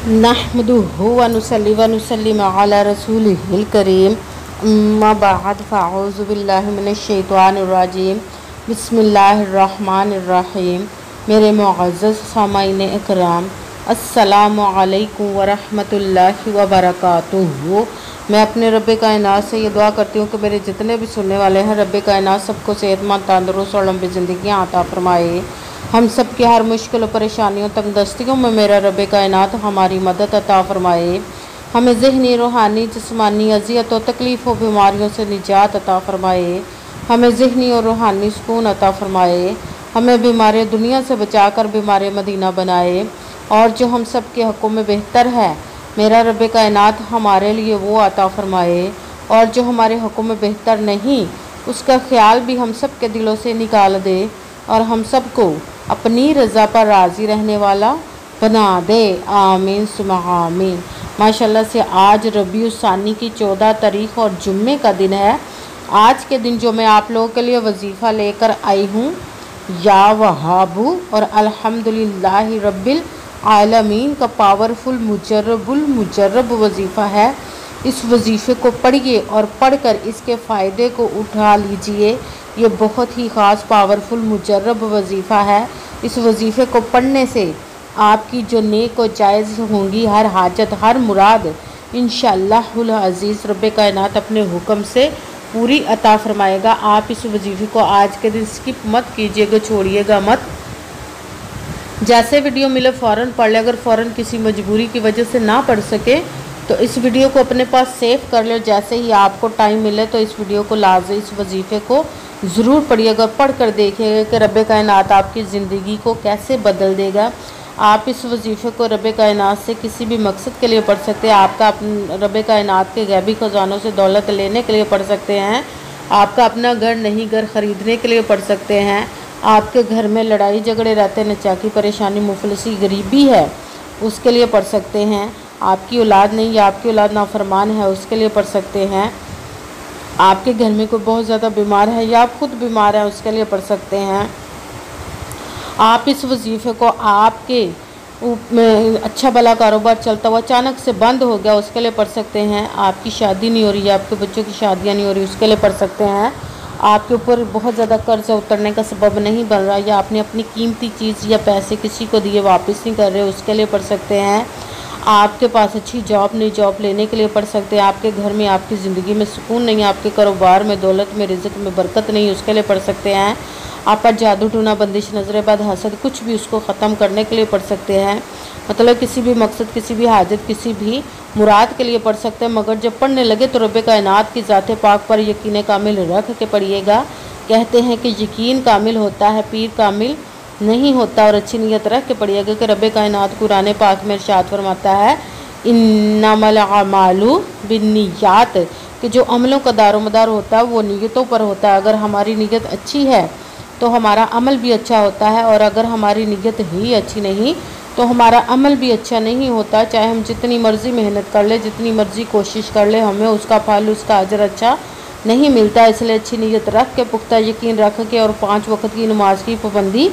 नहमदुहु व नुसल्ली व नुसल्लिम अला रसूलिहिल करीम अम्मा बाद फ़अऊज़ु बिल्लाहि मिनश शैतानिर रजीम बिस्मिल्लाहिर रहमानिर रहीम। मेरे मुअज़्ज़ज़ सामाईन इकराम, अस्सलामु अलैकुम व रहमतुल्लाहि व बरकातुहू। मैं अपने रब्बे कायनात से ये दुआ करती हूँ कि मेरे जितने भी सुनने वाले हैं, रब्बे कायनात सबको सेहतमंद, तंदुरुस्त और लंबी ज़िंदगियाँ अता फरमाए। हम सब की हर मुश्किल परेशानियों तंगदस्तियों में मेरा रब्बे कायनात हमारी मदद अता फरमाए। हमें ज़हनी, रूहानी, जिस्मानी अज़ियत और तकलीफ़ और बीमारियों से निजात अता फरमाए। हमें ज़हनी और रूहानी सुकून अता फरमाए। हमें बीमार दुनिया से बचाकर बीमार मदीना बनाए। और जो हम सब के हक़ों में बेहतर है, मेरा रब्बे कायनात हमारे लिए वो अता फरमाए। और जो हमारे हक़ों में बेहतर नहीं, उसका ख़्याल भी हम सब के दिलों से निकाल दे और हम सबको अपनी रज़ा पर राज़ी रहने वाला बना दे। आमीन सुम्मा आमीन। माशाल्लाह से आज रबीउल सानी की 14 तारीख़ और जुम्मे का दिन है। आज के दिन जो मैं आप लोगों के लिए वजीफ़ा लेकर आई हूँ, या वहाबू और अल्हम्दुलिल्लाहि रब्बिल आलमीन का पावरफुल मुजर्रब वजीफ़ा है। इस वजीफ़े को पढ़िए और पढ़कर इसके फ़ायदे को उठा लीजिए। ये बहुत ही ख़ास पावरफुल मुजर्रब वजीफ़ा है। इस वजीफ़े को पढ़ने से आपकी जो नेक और जायज़ होंगी हर हाजत, हर मुराद इंशाअल्लाहुल अज़ीज़ रब्बे कायनात अपने हुक्म से पूरी अता फ़रमाएगा। आप इस वजीफ़े को आज के दिन स्किप मत कीजिएगा, छोड़िएगा मत। जैसे वीडियो मिले फ़ौरन पढ़ ले। अगर फ़ौरन किसी मजबूरी की वजह से ना पढ़ सके तो इस वीडियो को अपने पास सेव कर लो। जैसे ही आपको टाइम मिले तो इस वीडियो को लाज़मी, इस वजीफ़े को ज़रूर पढ़िएगा। पढ़ कर देखिएगा कि रब्बे कायनात आपकी ज़िंदगी को कैसे बदल देगा। आप इस वजीफ़े को रब्बे कायनात से किसी भी मकसद के लिए पढ़ सकते हैं। आपका रब्बे कायनात के गैबी ख़जानों से दौलत लेने के लिए पढ़ सकते हैं। आपका अपना घर नहीं, घर ख़रीदने के लिए पढ़ सकते हैं। आपके घर में लड़ाई झगड़े रहते, नचाकी, परेशानी, मुफलिसी, गरीबी है, उसके लिए पढ़ सकते हैं। आपकी औलाद नहीं या आपकी औलाद नाफरमान है, उसके लिए पढ़ सकते हैं। आपके घर में कोई बहुत ज़्यादा बीमार है या आप खुद बीमार हैं, उसके लिए पढ़ सकते हैं। आप इस वजीफ़े को आपके में अच्छा भला कारोबार चलता हुआ अचानक से बंद हो गया, उसके लिए पढ़ सकते हैं। आपकी शादी नहीं हो रही है, आपके बच्चों की शादियाँ नहीं हो रही, उसके लिए पढ़ सकते हैं। आपके ऊपर बहुत ज़्यादा कर्ज उतरने का सबब नहीं बन रहा, या आपने अपनी कीमती चीज़ या पैसे किसी को दिए वापस नहीं कर रहे, उसके लिए पढ़ सकते हैं। आपके पास अच्छी जॉब नहीं, जॉब लेने के लिए पढ़ सकते हैं। आपके घर में, आपकी ज़िंदगी में सुकून नहीं, आपके कारोबार में, दौलत में, रिज़्क़ में बरकत नहीं, उसके लिए पढ़ सकते हैं। आप पर जादू टूना, बंदिश, नज़र बद, हसद, कुछ भी, उसको ख़त्म करने के लिए पढ़ सकते हैं। मतलब किसी भी मकसद, किसी भी हाजत, किसी भी मुराद के लिए पढ़ सकते हैं। मगर जब पढ़ने लगे तो रब्बे कायनात की ज़ात पाक पर यकीन कामिल रख के पढ़िएगा। कहते हैं कि यकीन कामिल होता है, पीर कामिल नहीं होता। और अच्छी नीयत रख के पढ़िएगा कि रब्बे कायनात कुरान पाक में इरशाद फरमाता है, इन्नमल अमालु बिन्नियात, कि जो अमलों का दारोमदार होता है वो नीयतों पर होता है। अगर हमारी नीयत अच्छी है तो हमारा अमल भी अच्छा होता है, और अगर हमारी नीयत ही अच्छी नहीं तो हमारा अमल भी अच्छा नहीं होता। चाहे हम जितनी मर्ज़ी मेहनत कर ले, जितनी मर्ज़ी कोशिश कर ले, हमें उसका फल, उसका अजर अच्छा नहीं मिलता। इसलिए अच्छी नीयत रख के, पुख्ता यकीन रख के, और 5 वक्त की नमाज की पाबंदी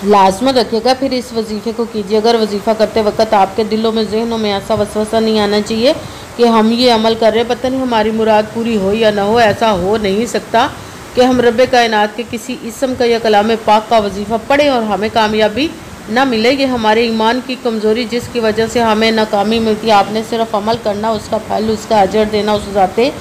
लाजमत रखिएगा। फिर इस वजीफ़े को कीजिए। अगर वजीफ़ा करते वक्त आपके दिलों में, जहनों में ऐसा वसवसा नहीं आना चाहिए कि हम ये अमल कर रहे हैं, पता नहीं हमारी मुराद पूरी हो या ना हो। ऐसा हो नहीं सकता कि हम रब्बे कायनात के किसी इसम का या कलाम पाक का वजीफ़ा पढ़ें और हमें कामयाबी ना मिले। ये हमारे ईमान की कमज़ोरी, जिसकी वजह से हमें नाकामी मिलती है। आपने सिर्फ अमल करना, उसका फल, उसका अजर देना उस ज़ाते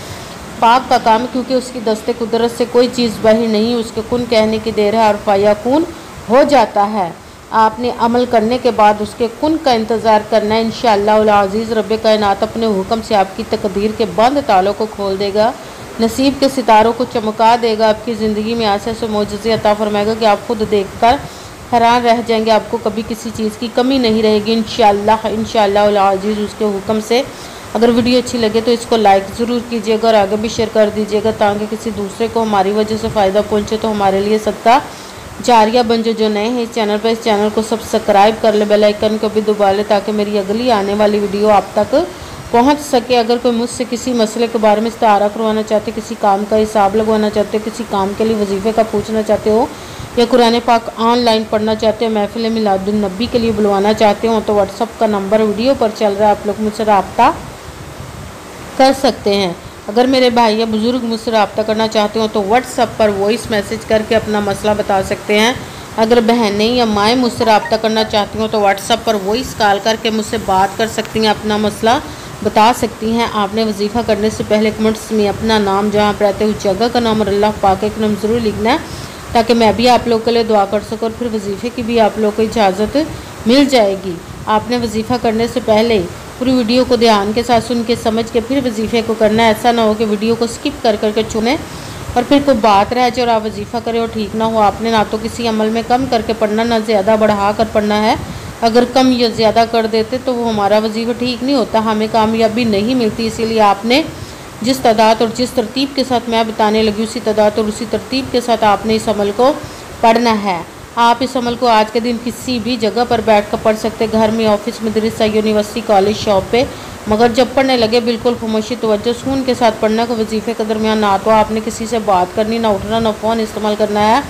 पाक का काम, क्योंकि उसकी दस्ते कुदरत से कोई चीज़ बाहर नहीं, उसके कुन कहने की देर है और फ़याकुन हो जाता है। आपने अमल करने के बाद उसके कुन का इंतज़ार करना है। इंशाअल्लाहुल अज़ीज़ रब्बे कायनात अपने हुक्म से आपकी तकदीर के बंद तालों को खोल देगा, नसीब के सितारों को चमका देगा, आपकी ज़िंदगी में ऐसे ऐसे मोजज़े अता फरमाएगा कि आप खुद देखकर हैरान रह जाएंगे। आपको कभी किसी चीज़ की कमी नहीं रहेगी इंशाअल्लाहुल अज़ीज़ उसके हुक्म से। अगर वीडियो अच्छी लगे तो इसको लाइक ज़रूर कीजिएगा और आगे भी शेयर कर दीजिएगा, ताकि किसी दूसरे को हमारी वजह से फ़ायदा पहुँचे तो हमारे लिए सदका जारिया बन जाए। जो नए हैं इस चैनल पर, इस चैनल को सब्सक्राइब कर ले, बेल आइकन को भी दबा ले, ताकि मेरी अगली आने वाली वीडियो आप तक पहुंच सके। अगर कोई मुझसे किसी मसले के बारे में इस्तारा करवाना चाहते, किसी काम का हिसाब लगवाना चाहते, किसी काम के लिए वजीफ़े का पूछना चाहते हो, या कुरान पाक ऑनलाइन पढ़ना चाहते हो, महफिल मिलादुन नबी के लिए बुलवाना चाहते हो, तो व्हाट्सअप का नंबर वीडियो पर चल रहा है, आप लोग मुझसे रब्ता कर सकते हैं। अगर मेरे भाई या बुज़ुर्ग मुझसे रब्ता करना चाहते हो तो व्हाट्सअप पर वॉइस मैसेज करके अपना मसला बता सकते हैं। अगर बहनें या माएँ मुझसे रब्ता करना चाहती हो तो व्हाट्सअप पर वॉइस कॉल करके मुझसे बात कर सकती हैं, अपना मसला बता सकती हैं। आपने वजीफ़ा करने से पहले कमेंट्स में अपना नाम, जहाँ पर रहते उस जगह का नाम और अल्लाह पाक का नाम ज़रूर लिखना है, ताकि मैं भी आप लोग के लिए दुआ कर सकूँ और फिर वजीफ़े की भी आप लोग को इजाज़त मिल जाएगी। आपने वजीफ़ा करने से पहले पूरी वीडियो को ध्यान के साथ सुन के समझ के फिर वजीफ़े को करना है। ऐसा ना हो कि वीडियो को स्किप कर करके चुने और फिर कोई बात रह जाए और आप वजीफ़ा करें और ठीक ना हो। आपने ना तो किसी अमल में कम करके पढ़ना, ना ज़्यादा बढ़ा कर पढ़ना है। अगर कम या ज़्यादा कर देते तो वो हमारा वजीफ़ा ठीक नहीं होता, हमें कामयाबी नहीं मिलती। इसीलिए आपने जिस तादाद और जिस तरतीब के साथ मैं बताने लगी, उसी तादाद और उसी तरतीब के साथ आपने इस अमल को पढ़ना है। आप इस अमल को आज के दिन किसी भी जगह पर बैठ कर पढ़ सकते, घर में, ऑफिस, मदरसा, यूनिवर्सिटी, कॉलेज, शॉप पे। मगर जब पढ़ने लगे बिल्कुल खामोशी, तवज्जो, सुकून के साथ पढ़ना को। वजीफ़े के दरमियान ना तो आपने किसी से बात करनी, ना उठना, ना फ़ोन इस्तेमाल करना है।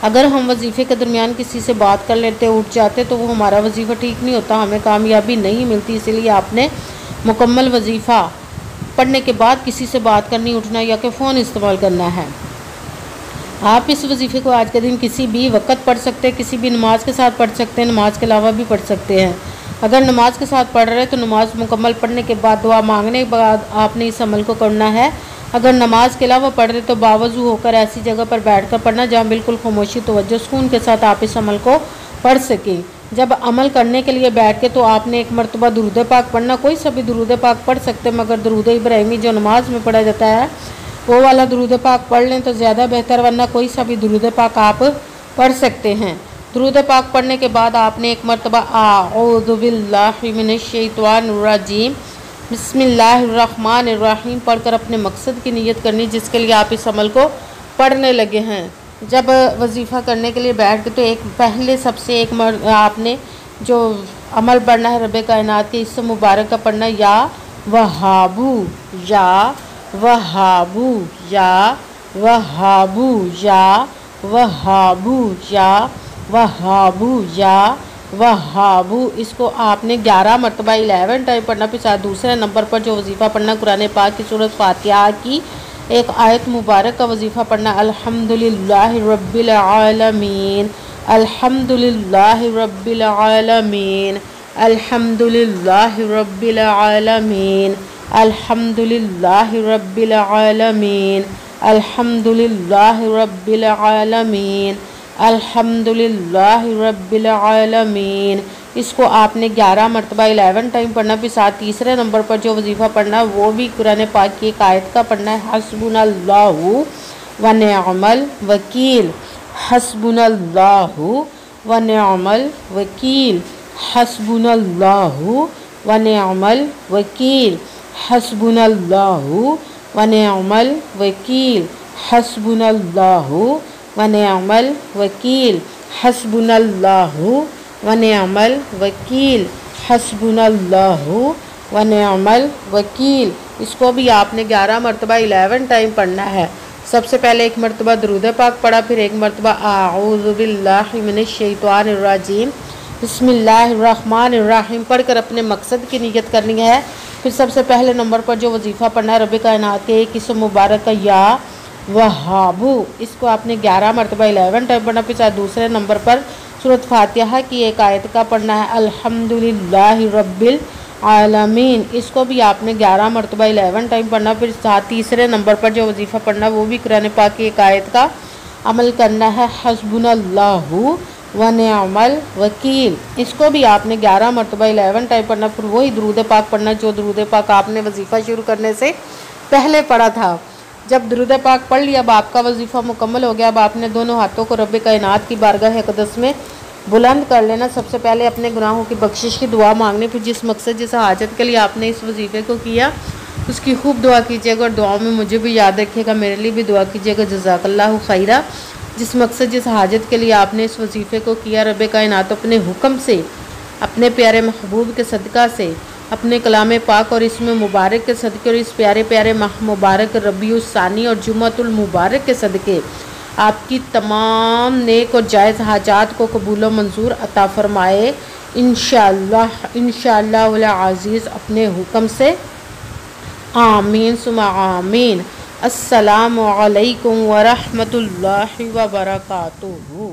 अगर हम वजीफ़े के दरमियान किसी से बात कर लेते, उठ जाते, तो वो हमारा वजीफ़ा ठीक नहीं होता, हमें कामयाबी नहीं मिलती। इसीलिए आपने मुकम्मल वजीफ़ा पढ़ने के बाद किसी से बात करनी, उठना या कि फ़ोन इस्तेमाल करना है। आप इस वजीफ़े को आज के दिन किसी भी वक्त पढ़ सकते हैं, किसी भी नमाज के साथ पढ़ सकते हैं, नमाज के अलावा भी पढ़ सकते हैं। अगर नमाज के साथ पढ़ रहे हैं तो नमाज मुकम्मल पढ़ने के बाद, दुआ मांगने के बाद आपने इस अमल को करना है। अगर नमाज के अलावा पढ़ रहे तो बावजू होकर ऐसी जगह पर बैठ कर पढ़ना जहाँ बिल्कुल खामोशी, तवज्जो, सुकून के साथ आप इस अमल को पढ़ सकें। जब अमल करने के लिए बैठ के तो आपने एक मरतबा दुरूद पाक पढ़ना, कोई सा भी दुरूद पाक पढ़ सकते हैं, मगर दुरूद इब्राहिमी जो नमाज में पढ़ा जाता है वो वाला दुरूद पाक पढ़ लें तो ज़्यादा बेहतर, वरना कोई सा भी दुरूद पाक आप पढ़ सकते हैं। दुरूद पाक पढ़ने के बाद आपने एक मरतबा आऊज़ु बिल्लाहि मिनश शैतानिर रजीम बिस्मिल्लाहिर्रहमानिर्रहीम पढ़कर अपने मकसद की नीयत करनी जिसके लिए आप इस अमल को पढ़ने लगे हैं। जब वजीफ़ा करने के लिए बैठ के तो एक पहले सबसे आपने जो अमल पढ़ना है रब कायनात के इसम मुबारक का पढ़ना, या वहाबू, या वहाबू, या वहाबू, या वहाबू, या वहाबू, या वहाबू। इसको आपने 11 मरतबा 11 टाइम पढ़ना। फिर साथ दूसरे नंबर पर जो वजीफ़ा पढ़ना, कुरान पाक की सूरत फातिहा की एक आयत मुबारक का वजीफ़ा पढ़ना, अल्हम्दुलिल्लाहि रब्बिल आलमीन, अल्हम्दुलिल्लाहि रब्बिल आलमीन, अल्हम्दुलिल्लाहि रब्बिल आलमीन, अल्हम्दुलिल्लाहि रब्बिल आलमीन, अल्हम्दुलिल्लाहि रब्बिल आलमीन, अल्हम्दुलिल्लाहि रब्बिल आलमीन। इसको आपने 11 मरतबा 11 टाइम पढ़ना। फिर साथ तीसरे नंबर पर जो वजीफ़ा पढ़ना वो भी कुरान पाक की एक आयत का पढ़ना है, हस्बुनल्लाहु व निअमल वकील, हस्बुनल्लाहु व निअमल वकील, हस्बुनल्लाहु व निअमल वकील, हस्बुनल्लाहु व निअमल वकील, हस्बुनल्लाहु व निअमल वकील, हस्बुनल्लाहु व निअमल वकील, हस्बुनल्लाहु व निअमल वकील। इसको भी आपने 11 मरतबा 11 टाइम पढ़ना है। सबसे पहले एक मरतबा दुरूद पाक पढ़ा, फिर एक मरतबा आऊज़ु बिल्लाहि मिनश शैतानिर रजीम बिस्मिल्लाहिर्रहमानिर्रहीम पढ़कर अपने मकसद की नीयत करनी है। फिर सबसे पहले नंबर पर जो वजीफ़ा पढ़ना है रब कायनात के एक इसम मुबारक का, या वहाबू, इसको आपने 11 मरतबा 11 टाइम पढ़ना। फिर दूसरे नंबर पर सूरत फातिहा की एक आयत का पढ़ना है, अल्हम्दुलिल्लाहि रब्बिल आलमीन, इसको भी आपने 11 मरतबा 11 टाइम पढ़ना। फिर साथ तीसरे नंबर पर जो वजीफ़ा पढ़ना वो भी कुरान पाक की एक आयत का अमल करना है, हस्बुनल्लाहु व निअमल वकील, इसको भी आपने 11 मरतबा 11 टाइम पढ़ना। फिर वही दुरूद पाक पढ़ना जो दुरूद पाक आपने वजीफ़ा शुरू करने से पहले पढ़ा था। जब दुरूद पाक पढ़ लिया, अब आपका वजीफ़ा मुकम्मल हो गया। अब आपने दोनों हाथों को रब कायनात की बारगाह अक़दस में बुलंद कर लेना। सबसे पहले अपने गुनाहों की बख्शिश की दुआ मांगनी। फिर जिस मकसद, जिस हाजत के लिए आपने इस वजीफ़े को किया उसकी खूब दुआ कीजिएगा और दुआ में मुझे भी याद रखिएगा, मेरे लिए भी दुआ कीजिएगा। जज़ाकल्लाहु खैरा। जिस मकसद, जिस हाजत के लिए आपने इस वजीफ़े को किया, रब कायनात अपने हुक्म से, अपने प्यारे महबूब के सदका से अपने कलाम पाक और इसमें मुबारक के सदक़े और इस प्यारे प्यारे माह मुबारक रबीउल सानी और जुम्मतुल मुबारक के सदक़े आपकी तमाम नेक और जायज़ हाजात को कबूल व मंजूर अता फ़रमाए इंशाअल्लाह वल अज़ीज़ अपने हुक्म से। आमीन सुमा आमीन। अस्सलामु अलैकुम व रहमतुल्लाहि व बरकातुहू।